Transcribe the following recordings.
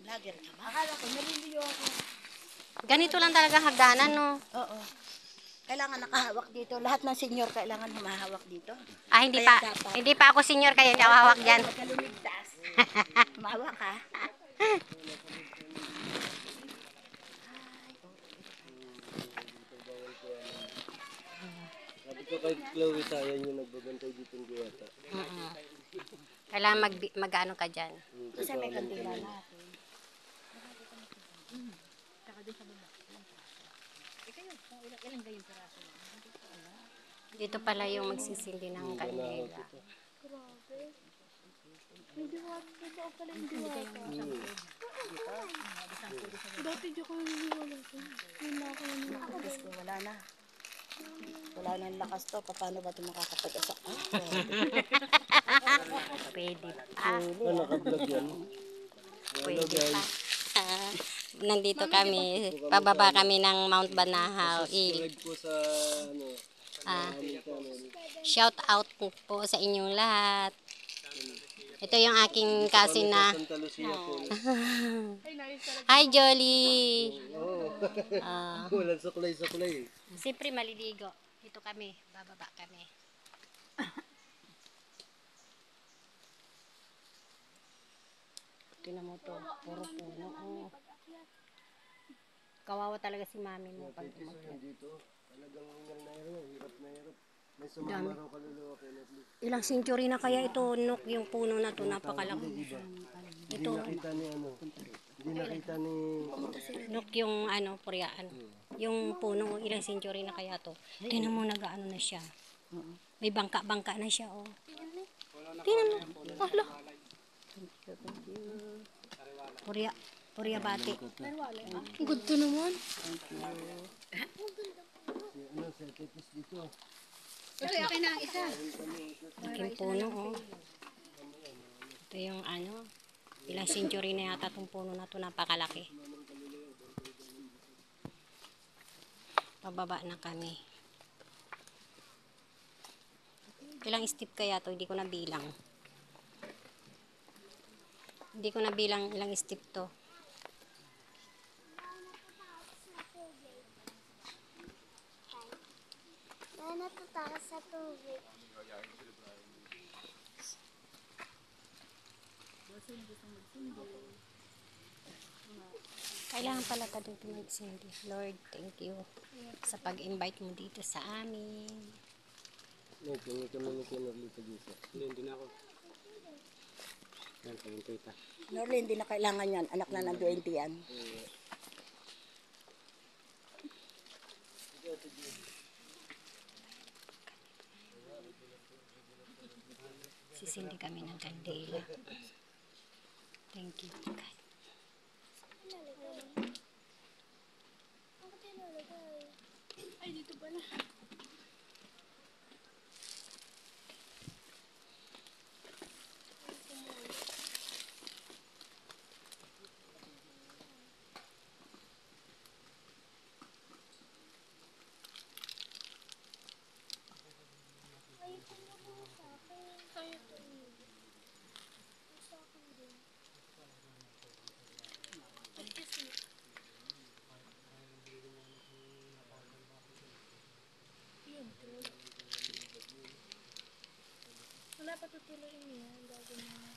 Vlogger ka ba? Akala ko, naliliyo ako. Ganito lang talaga hagdanan, no? Oo. Kailangan nakahawak dito. Lahat ng senior kailangan humahawak dito. Ah, hindi Kaya pa. dapat. Hindi pa ako senior, kaya hindi ako hawak dyan. Magkalumigtas. Humawak ka. Sabi ko kay Chloe, sayang yung nagbabantay dito ng Guyata. Kailangan mag-ano ka dyan. Kasi may kandila natin. Dito pala yung magsisindi ng kandila. Hindi ba pala hindi Dati di ko naniniwala ito. Hindi na ako naniniwala. Kasi wala na. Wala nang lakas to. Paano ba ito makakapag-asa? Pwede pa. Naka-vlog yan. Pwede pa. Nandito kami. Pababa kami ng Mount Banahaw. Subscribe po sa aming channel. Shout out po sa inyong lahat. Ito yung aking cousin na. Santa Lucia po. Hi, Jolly! Walang suklay-suklay. Siyempre maliligo. Dito kami. Bababa kami. Tingnan mo to. Puro puno. Oh. Kawawa talaga si mami mo pag umakyat. Dito, talagang hirap na hirap. May sumama raw kaluluwa kay Leslie. Ilang century na kaya ito, Nok, yung puno na to, napakalaki. Hindi nakita ni Hindi nakita ni... Nok, yung puryaan. Yung puno, ilang century na kaya to. Tingnan mo, nag-ano na siya. May bangka-bangka na siya, oh. Tingnan mo. Hala. Purya bati. Ang ganda naman. Sa tipis dito. Pero akin na ang isa. Aking puno, oh. Ito yung ilang century na yata itong puno na to, napakalaki. Pababa na kami. Ilang step kaya to? Hindi ko nabilang. Hindi ko nabilang ilang step to. Natatakas sa tubig. Kailangan pala tayo tumagsindi. Lord, thank you sa pag-invite mo dito sa amin. Hindi kami ni Kinorlito dito. Hindi na ako. Yan, kayong tita. Norly, hindi na kailangan yan. Anak na ng 20 yan. Sisindi kami ng kandila. Thank you, God. Ay, dito pala. Wala pa tutuloy niya. Ang gagawin niya.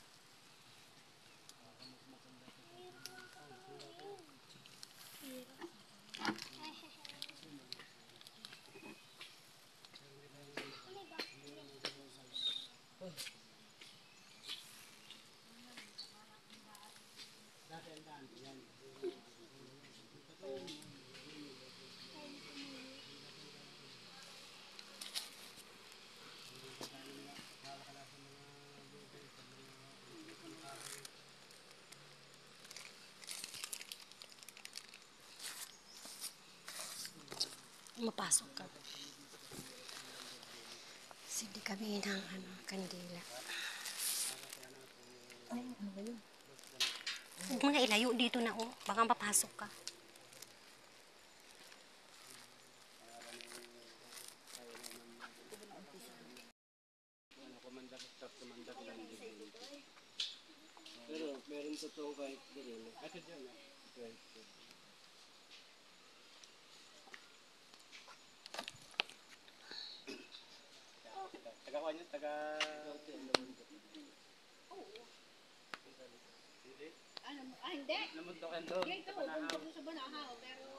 Mapasok ka. Sindi kami ng kandila. Huwag mga ilayo dito na, oh. Baka mapasok ka. Pero meron sa to doon kahit ganyan. Kasi dyan na. Kahit Taga-kuha niyo, taga... Ano, hindi. Namuntok yan doon. Dito, Sa Banahaw. sa Banahaw, pero